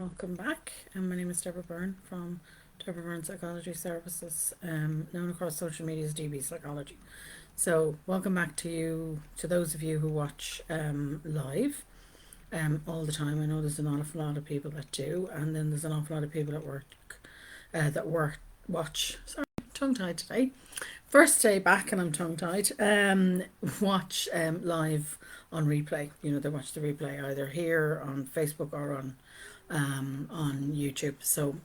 Welcome back. My name is Deborah Byrne from Deborah Byrne Psychology Services, known across social media as DBpsychology. So, welcome back to those of you who watch live all the time. I know there's an awful lot of people that do, and then there's an awful lot of people at work watch. Sorry, tongue tied today. First day back, and I'm tongue tied. Watch live on replay. They watch the replay either here on Facebook or on YouTube. So,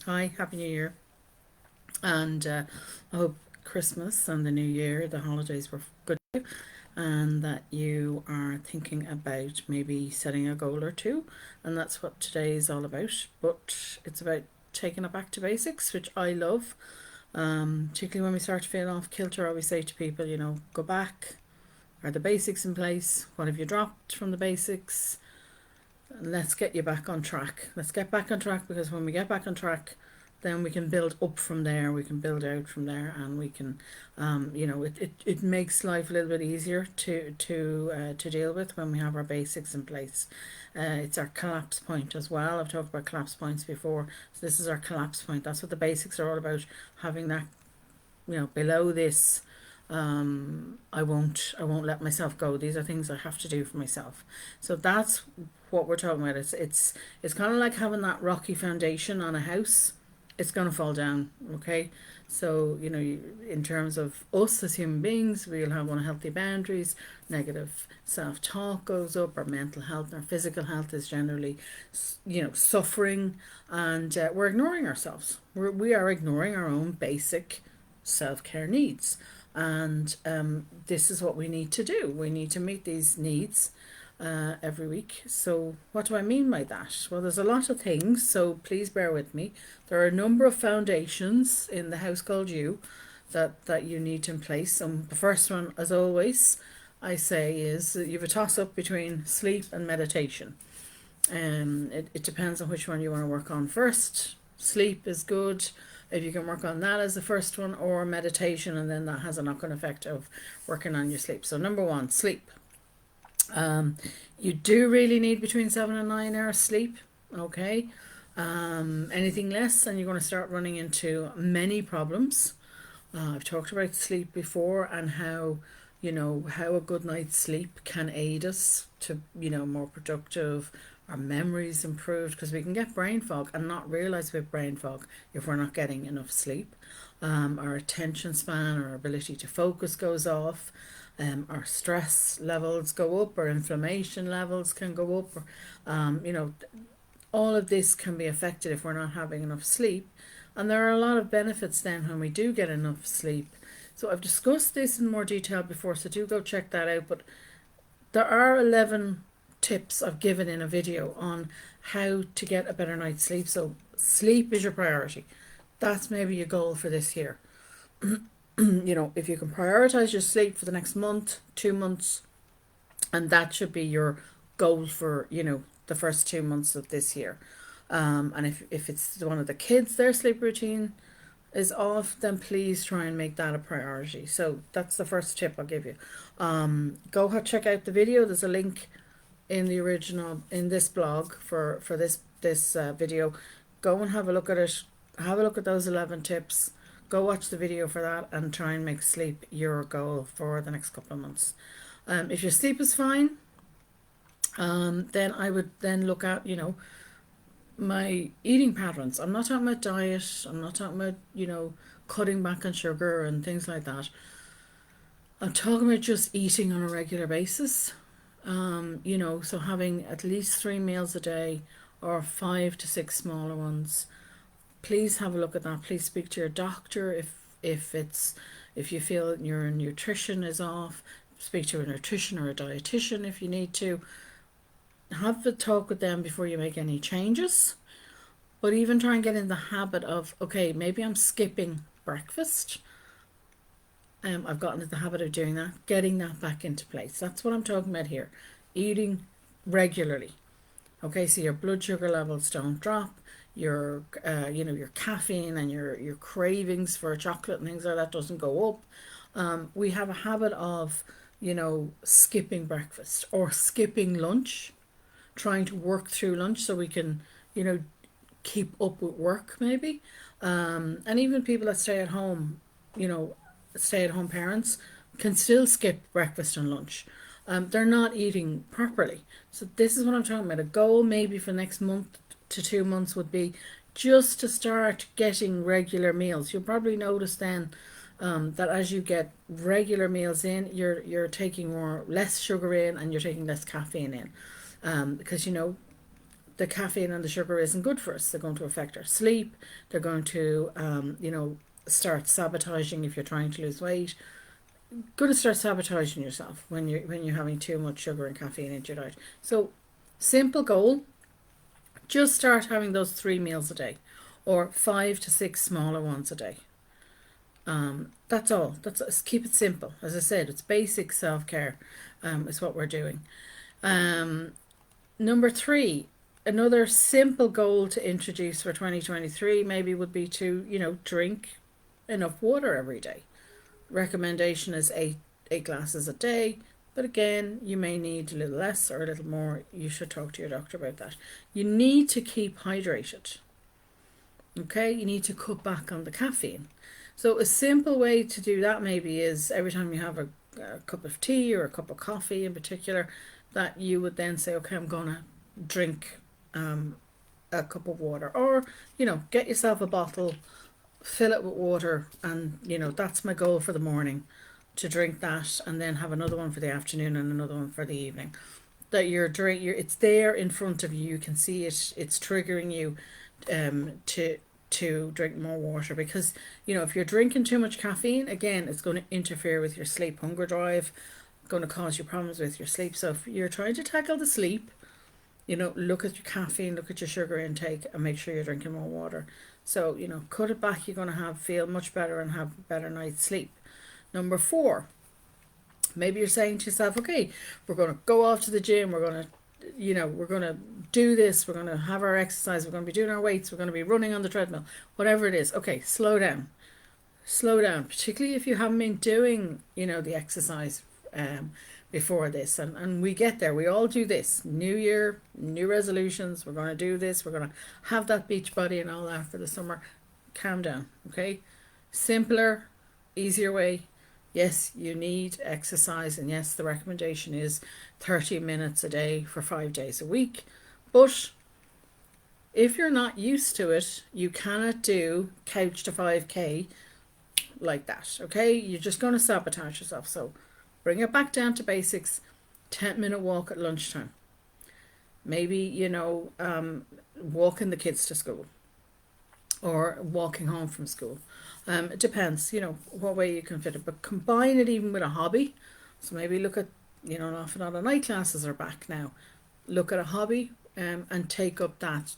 hi, Happy New Year, and I hope Christmas and the New Year, the holidays were good, and that you are thinking about maybe setting a goal or two, and that's what today is all about. But it's about taking it back to basics, which I love. Particularly when we start to feel off kilter, I always say to people, go back. Are the basics in place? What have you dropped from the basics? Let's get you back on track. Let's get back on track, because when we get back on track, then we can build up from there. We can build out from there, and we can, it makes life a little bit easier to deal with when we have our basics in place. It's our collapse point as well. I've talked about collapse points before. So this is our collapse point. That's what the basics are all about. Having that, below this, I won't let myself go. These are things I have to do for myself. So that's what we're talking about. It's kind of like having that rocky foundation on a house. It's going to fall down, okay? So, in terms of us as human beings, we'll have unhealthy boundaries, negative self-talk goes up, our mental health, our physical health is generally, suffering, and we're ignoring ourselves. We are ignoring our own basic self-care needs. And this is what we need to do. We need to meet these needs every week. So what do I mean by that? Well, there's a lot of things, so please bear with me. There are a number of foundations in the house called you that you need in place. The first one, as always, I say is that you have a toss up between sleep and meditation. It depends on which one you want to work on first. Sleep is good if you can work on that as the first one, or meditation, and then that has a knock-on effect of working on your sleep. So number one, sleep. You do really need between 7 and 9 hours sleep, okay? Anything less and you're going to start running into many problems. I've talked about sleep before, and how a good night's sleep can aid us to more productive. Our memories improved, because we can get brain fog and not realize we have brain fog if we're not getting enough sleep. Our attention span, our ability to focus goes off. Our stress levels go up, our inflammation levels can go up. All of this can be affected if we're not having enough sleep. And there are a lot of benefits then when we do get enough sleep. So I've discussed this in more detail before, so do go check that out. But there are 11 tips I've given in a video on how to get a better night's sleep. So sleep is your priority. That's maybe your goal for this year. If you can prioritize your sleep for the next month, 2 months, and that should be your goal for the first 2 months of this year. And if it's one of the kids, their sleep routine is off, then please try and make that a priority. So that's the first tip I'll give you. Go check out the video. There's a link in the original, in this blog for this video. Go and have a look at it. Have a look at those 11 tips. Go watch the video for that, and try and make sleep your goal for the next couple of months. If your sleep is fine, then I would then look at my eating patterns. I'm not talking about diet. I'm not talking about cutting back on sugar and things like that. I'm talking about just eating on a regular basis. So having at least 3 meals a day, or 5 to 6 smaller ones. Please have a look at that. Please speak to your doctor if you feel that your nutrition is off. Speak to a nutrition or a dietitian if you need to. Have a talk with them before you make any changes. But even try and get in the habit of, okay, maybe I'm skipping breakfast. I've gotten into the habit of doing that, getting that back into place. That's what I'm talking about here. Eating regularly. Okay, so your blood sugar levels don't drop. Your your caffeine and your cravings for chocolate and things like that doesn't go up. We have a habit of skipping breakfast or skipping lunch, trying to work through lunch so we can keep up with work maybe. And even people that stay at home, stay at home parents can still skip breakfast and lunch. They're not eating properly. So this is what I'm talking about. A goal maybe for the next month to 2 months would be just to start getting regular meals. You'll probably notice then that as you get regular meals in, you're taking less sugar in, and you're taking less caffeine in, because the caffeine and the sugar isn't good for us. They're going to affect our sleep. They're going to start sabotaging if you're trying to lose weight. Going to start sabotaging yourself when you're having too much sugar and caffeine into your diet. So simple goal: just start having those 3 meals a day, or 5 to 6 smaller ones a day. That's all. Keep it simple. As I said, it's basic self-care. Is what we're doing. Number 3, another simple goal to introduce for 2023 maybe would be to drink enough water every day. Recommendation is eight glasses a day, but again, you may need a little less or a little more. You should talk to your doctor about that. You need to keep hydrated. Okay, you need to cut back on the caffeine. So a simple way to do that maybe is every time you have a cup of tea or a cup of coffee in particular, that you would then say, okay, I'm gonna drink a cup of water, or get yourself a bottle, fill it with water, and that's my goal for the morning, to drink that, and then have another one for the afternoon and another one for the evening. That it's there in front of you. You can see it. It's triggering you to drink more water, because if you're drinking too much caffeine, again, it's going to interfere with your sleep hunger drive, going to cause you problems with your sleep. So if you're trying to tackle the sleep, look at your caffeine, look at your sugar intake, and make sure you're drinking more water. So cut it back. You're going to feel much better and have a better night's sleep. Number 4, maybe you're saying to yourself, okay, we're going to go off to the gym, we're going to do this, we're going to have our exercise, we're going to be doing our weights, we're going to be running on the treadmill, whatever it is. Okay, slow down, particularly if you haven't been doing the exercise before this, and we get there, we all do this. New year, new resolutions, we're going to do this, we're going to have that beach body and all that for the summer. Calm down. Okay, simpler, easier way. Yes, you need exercise, and yes, the recommendation is 30 minutes a day for 5 days a week. But if you're not used to it, you cannot do couch to 5k like that. Okay, you're just going to sabotage yourself. So bring it back down to basics. 10-minute walk at lunchtime. Maybe walking the kids to school, or walking home from school. It depends, what way you can fit it, but combine it even with a hobby. So maybe look at, an awful lot of night classes are back now. Look at a hobby and take up that.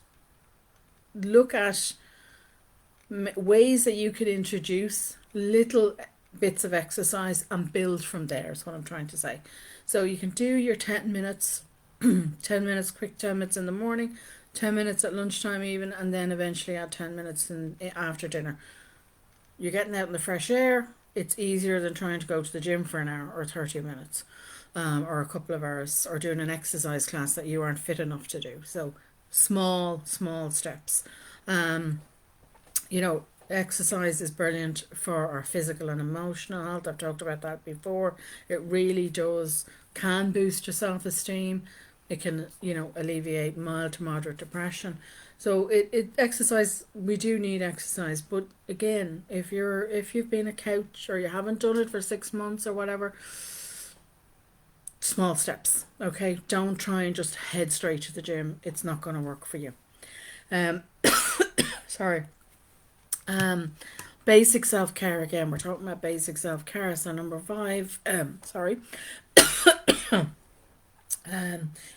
Look at ways that you could introduce little bits of exercise and build from there, is what I'm trying to say. So you can do your 10 minutes, 10 minutes, quick 10 minutes in the morning, 10 minutes at lunchtime even, and then eventually add 10 minutes after dinner. You're getting out in the fresh air. It's easier than trying to go to the gym for an hour or 30 minutes or a couple of hours, or doing an exercise class that you aren't fit enough to do. So small steps. Exercise is brilliant for our physical and emotional health. I've talked about that before. It really can boost your self-esteem. It can, alleviate mild to moderate depression. So exercise, we do need exercise. But again, if you've been a couch, or you haven't done it for 6 months or whatever, small steps. Okay, don't try and just head straight to the gym. It's not going to work for you. Sorry. Basic self-care, again, we're talking about basic self-care. So number 5,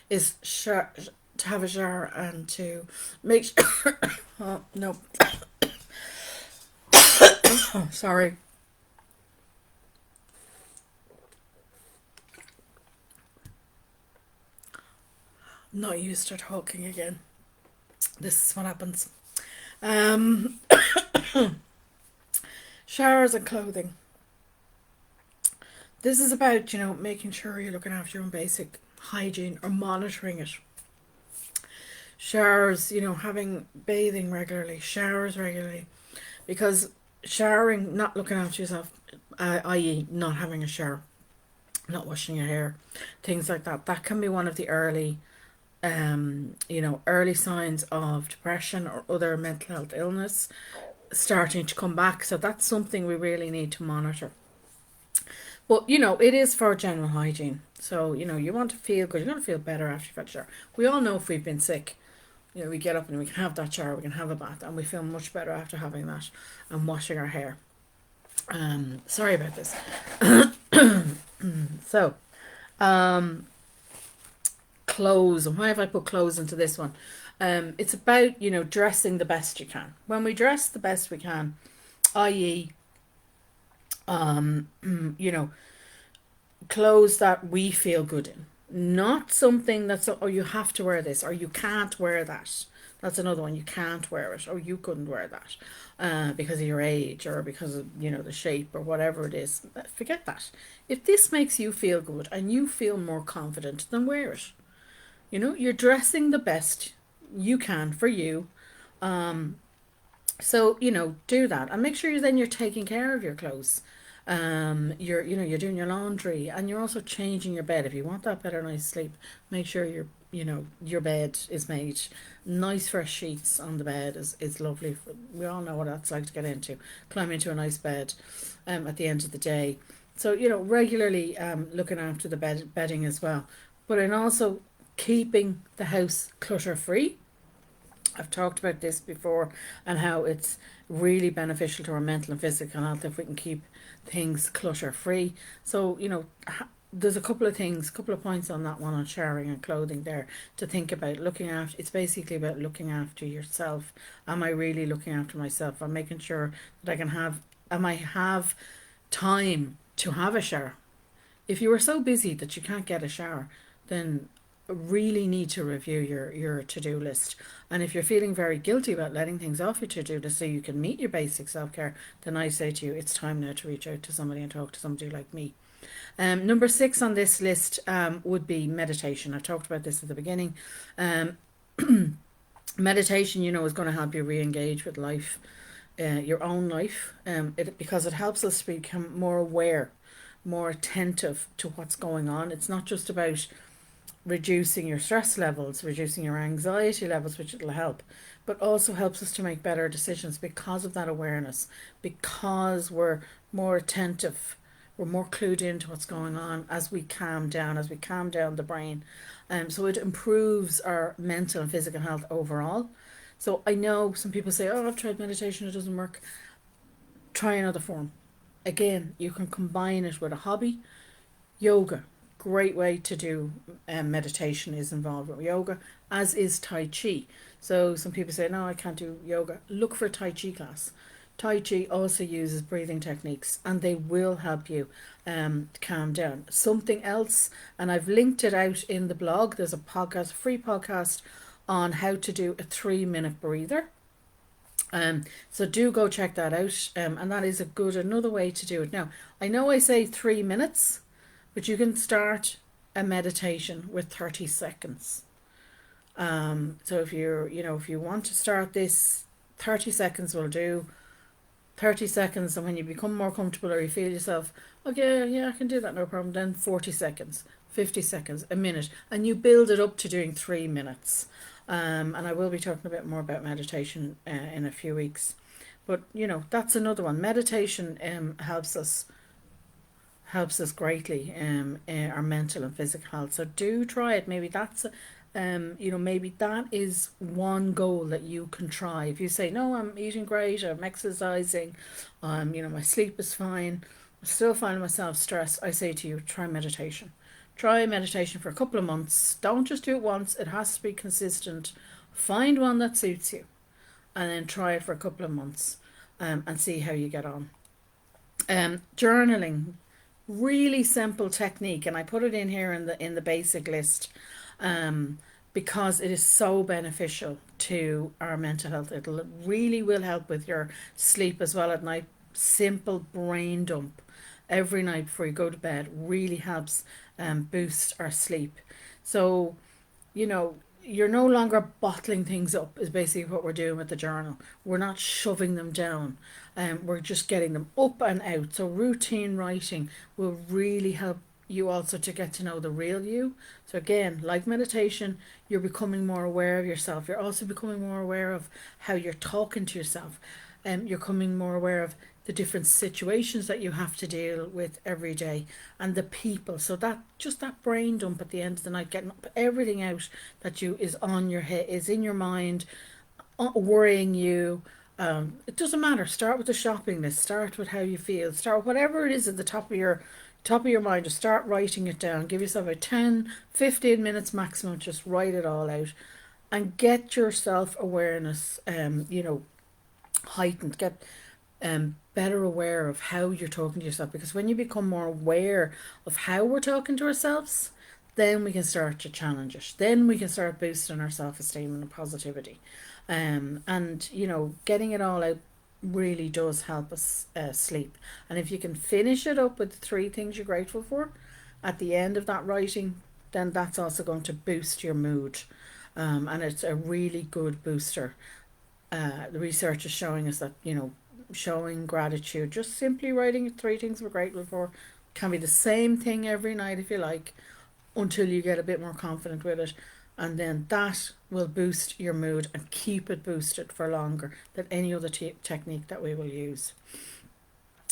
is to have a shower and to make sure oh no sorry, not used to talking again. This is what happens. Showers and clothing. This is about, making sure you're looking after your own basic hygiene, or monitoring it. Showers, having bathing regularly, showers regularly, because showering, not looking after yourself, i.e., not having a shower, not washing your hair, things like that, that can be one of the early signs of depression or other mental health illness starting to come back. So that's something we really need to monitor. But it is for general hygiene. So you want to feel good. You want to feel better after you've had a shower. We all know if we've been sick, we get up and we can have that shower, we can have a bath, and we feel much better after having that and washing our hair. Sorry about this. So, clothes. And why have I put clothes into this one? It's about, dressing the best you can. When we dress the best we can, i.e., you know, clothes that we feel good in. Not something that's, oh, you have to wear this or you can't wear that. That's another one. You can't wear it or you couldn't wear that because of your age or because of, the shape or whatever it is. Forget that. If this makes you feel good and you feel more confident, then wear it. You're dressing the best you can for you. So, do that and make sure then you're taking care of your clothes. You're doing your laundry and you're also changing your bed. If you want that better night's sleep, make sure your bed is made. Nice fresh sheets on the bed is lovely. We all know what that's like to get into. Climb into a nice bed at the end of the day. So, regularly looking after the bedding as well. But in also keeping the house clutter free. I've talked about this before and how it's really beneficial to our mental and physical health if we can keep things clutter free. So, there's a couple of points on that one on showering and clothing there to think about. Looking after, it's basically about looking after yourself. Am I really looking after myself? I'm making sure that I have time to have a shower. If you are so busy that you can't get a shower, then really need to review your to-do list. And if you're feeling very guilty about letting things off your to-do list so you can meet your basic self-care, then I say to you, it's time now to reach out to somebody and talk to somebody like me. Number 6 on this list would be meditation. I talked about this at the beginning. Meditation, is going to help you re-engage with life, your own life, because it helps us become more aware, more attentive to what's going on. It's not just about reducing your stress levels, reducing your anxiety levels, which it'll help, but also helps us to make better decisions because of that awareness, because we're more attentive, we're more clued into what's going on as we calm down the brain. So it improves our mental and physical health overall. So I know some people say, oh, I've tried meditation, it doesn't work. Try another form. Again, you can combine it with a hobby. Yoga, great way to do meditation is involved with yoga, as is Tai Chi. So some people say, no, I can't do yoga. Look for a Tai Chi class. Tai Chi also uses breathing techniques and they will help you calm down. Something else, and I've linked it out in the blog, there's a free podcast on how to do a 3-minute breather. So do go check that out. And that is another way to do it. Now, I know I say 3 minutes, but you can start a meditation with 30 seconds. So if you want to start this, 30 seconds will do. 30 seconds, and when you become more comfortable or you feel yourself, okay, yeah, I can do that, no problem, then 40 seconds, 50 seconds, a minute, and you build it up to doing 3 minutes. And I will be talking a bit more about meditation in a few weeks. But, that's another one. Meditation helps us greatly our mental and physical health. So do try it. Maybe that's maybe that is one goal that you can try. If you say, no, I'm eating great, I'm exercising, my sleep is fine, I'm still finding myself stressed, I say to you, try meditation. Try meditation for a couple of months. Don't just do it once. It has to be consistent. Find one that suits you and then try it for a couple of months and see how you get on. Journaling, really simple technique, and I put it in here in the basic list because it is so beneficial to our mental health. It really will help with your sleep as well at night. Simple brain dump every night before you go to bed really helps boost our sleep. So you're no longer bottling things up, is basically what we're doing with the journal. We're not shoving them down, we're just getting them up and out. So routine writing will really help you also to get to know the real you. So again, like meditation, you're becoming more aware of yourself. You're also becoming more aware of how you're talking to yourself. You're becoming more aware of the different situations that you have to deal with every day and the people. So that just that brain dump at the end of the night, getting everything out that you is on your head, is in your mind, worrying you. It doesn't matter. Start with the shopping list. Start with how you feel. Start whatever it is at the top of your mind. Just start writing it down. Give yourself a 10, 15 minutes maximum. Just write it all out, and get your self awareness. Heightened. Get better aware of how you're talking to yourself, because when you become more aware of how we're talking to ourselves, then we can start to challenge it. Then we can start boosting our self-esteem and positivity. And getting it all out really does help us sleep. And if you can finish it up with the 3 things you're grateful for at the end of that writing, then that's also going to boost your mood. And it's a really good booster. The research is showing us that, showing gratitude, just simply writing 3 things we're grateful for, can be the same thing every night if you like, until you get a bit more confident with it. And then that will boost your mood and keep it boosted for longer than any other technique that we will use.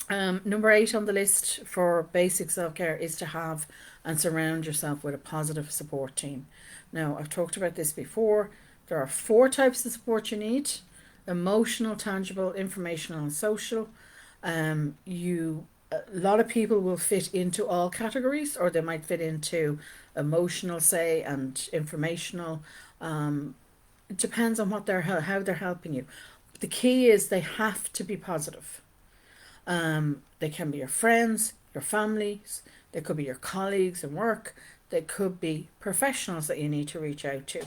Number 8 on the list for basic self-care is to have and surround yourself with a positive support team. Now, I've talked about this before. There are 4 types of support you need: emotional, tangible, informational, and social. A lot of people will fit into all categories, or they might fit into emotional, say, and informational. It depends on how they're helping you. But the key is they have to be positive. They can be your friends, your families, they could be your colleagues in work, they could be professionals that you need to reach out to.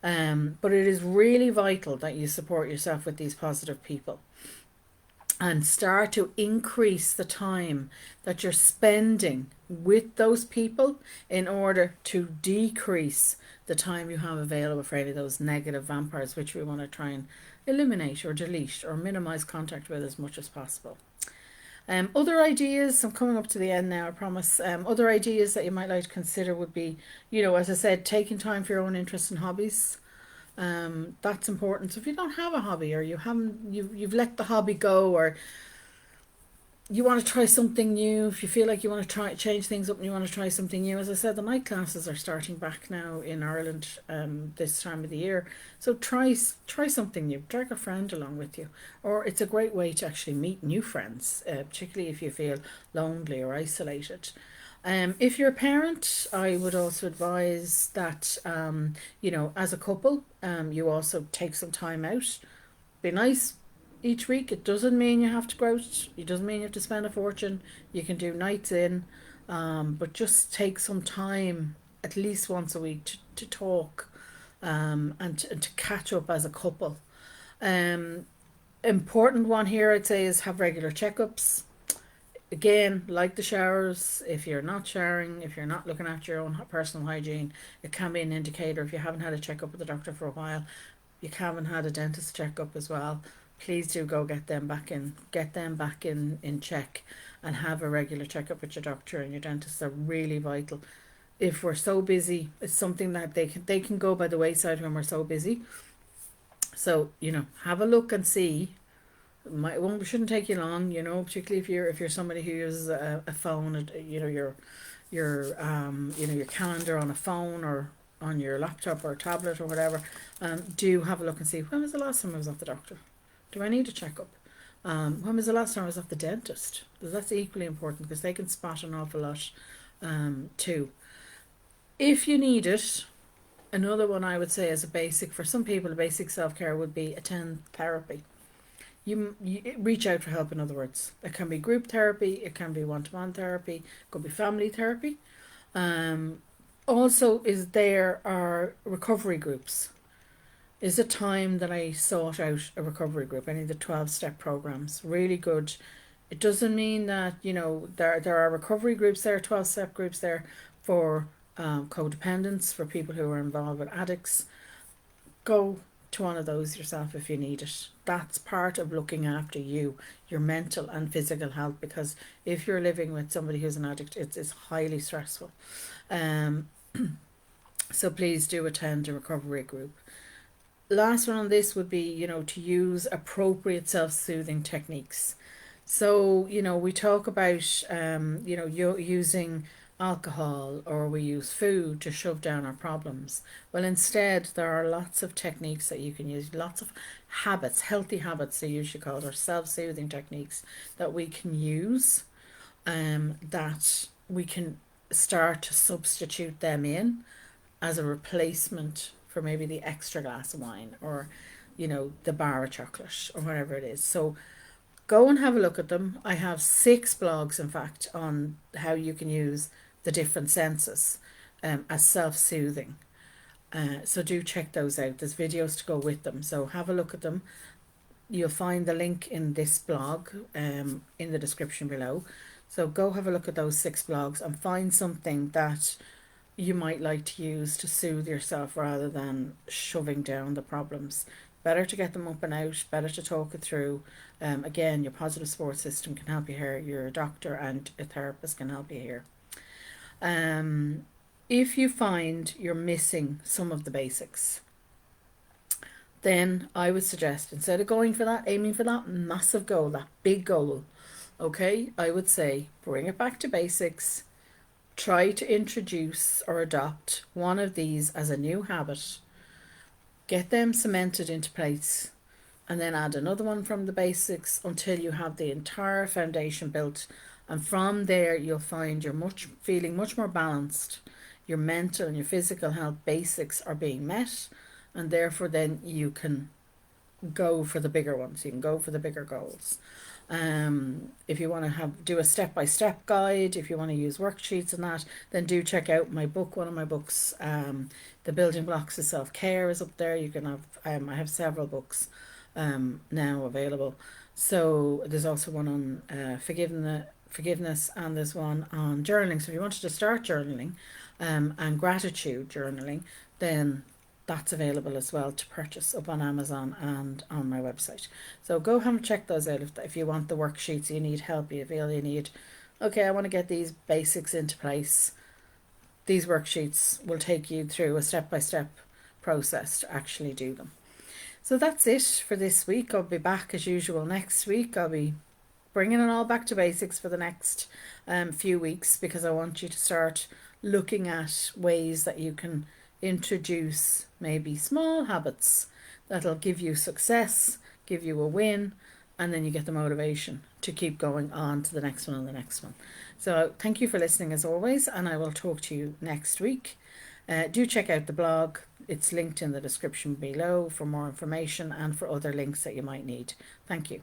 But it is really vital that you support yourself with these positive people and start to increase the time that you're spending with those people in order to decrease the time you have available for any of those negative vampires, which we want to try and eliminate or delete or minimize contact with as much as possible. Other ideas, I'm coming up to the end now, I promise. Other ideas that you might like to consider would be, as I said, taking time for your own interests and hobbies. That's important. So if you don't have a hobby, or you've let the hobby go, or you want to try something new, if you feel like you want to try change things up and you want to try something new, as I said, the night classes are starting back now in Ireland this time of the year. So try something new. Drag a friend along with you, or it's a great way to actually meet new friends, particularly if you feel lonely or isolated. If you're a parent, I would also advise that, as a couple, you also take some time out. Be nice each week. It doesn't mean you have to go out. It doesn't mean you have to spend a fortune. You can do nights in, but just take some time at least once a week to talk, and to catch up as a couple. Important one here, I'd say, is have regular checkups. Again, like the showers, if you're not showering, if you're not looking after your own personal hygiene, it can be an indicator. If you haven't had a checkup with the doctor for a while, you haven't had a dentist checkup as well, please do go get them back in check, and have a regular checkup with your doctor and your dentist. Are really vital. If we're so busy, it's something that they can go by the wayside when we're so busy. So have a look and see. It shouldn't take you long, particularly if you're somebody who uses a phone, your calendar on a phone or on your laptop or tablet or whatever. Do have a look and see, when was the last time I was at the doctor? Do I need a checkup? When was the last time I was at the dentist? Because that's equally important, because they can spot an awful lot too. If you need it, another one I would say as a basic, for some people, a basic self-care would be attend therapy. You reach out for help, in other words. It can be group therapy, it can be one-to-one therapy, it could be family therapy. Also, there are recovery groups. Is a time that I sought out a recovery group, any of the 12-step programs. Really good. It doesn't mean that, there are recovery groups there, 12-step groups there for codependence, for people who are involved with addicts. Go to one of those yourself if you need it. That's part of looking after you, your mental and physical health, because if you're living with somebody who's an addict, it's highly stressful. Um, so please do attend a recovery group. Last one on this would be, to use appropriate self-soothing techniques. So, we talk about, using alcohol, or we use food to shove down our problems. Well, instead, there are lots of techniques that you can use, lots of habits, healthy habits, they usually call it, or self-soothing techniques that we can use, that we can start to substitute them in as a replacement for maybe the extra glass of wine, or the bar of chocolate, or whatever it is. So go and have a look at them. I have 6 blogs, in fact, on how you can use the different senses as self-soothing. So do check those out. There's videos to go with them, so have a look at them. You'll find the link in this blog in the description below. So go have a look at those 6 blogs and find something that you might like to use to soothe yourself rather than shoving down the problems. Better to get them up and out, better to talk it through. Again, your positive support system can help you here, your doctor and a therapist can help you here. If you find you're missing some of the basics, then I would suggest, instead of going for that, aiming for that massive goal, that big goal, okay, I would say bring it back to basics. Try to introduce or adopt one of these as a new habit. Get them cemented into place, and then add another one from the basics until you have the entire foundation built. And from there, you'll find you're feeling much more balanced. Your mental and your physical health basics are being met, and therefore then you can go for the bigger ones. You can go for the bigger goals. If you want to do a step-by-step guide, if you want to use worksheets and that, then do check out my book. One of my books, The Building Blocks of Self-Care, is up there. You can have I have several books now available. So there's also one on forgiveness, and there's one on journaling. So if you wanted to start journaling and gratitude journaling, then that's available as well to purchase up on Amazon and on my website. So go and check those out if you want the worksheets, you need help, you feel you need, okay, I want to get these basics into place. These worksheets will take you through a step-by-step process to actually do them. So that's it for this week. I'll be back as usual next week. I'll be bringing it all back to basics for the next few weeks, because I want you to start looking at ways that you can introduce maybe small habits that'll give you success, give you a win, and then you get the motivation to keep going on to the next one and the next one. So thank you for listening as always, and I will talk to you next week. Do check out the blog. It's linked in the description below for more information and for other links that you might need. Thank you.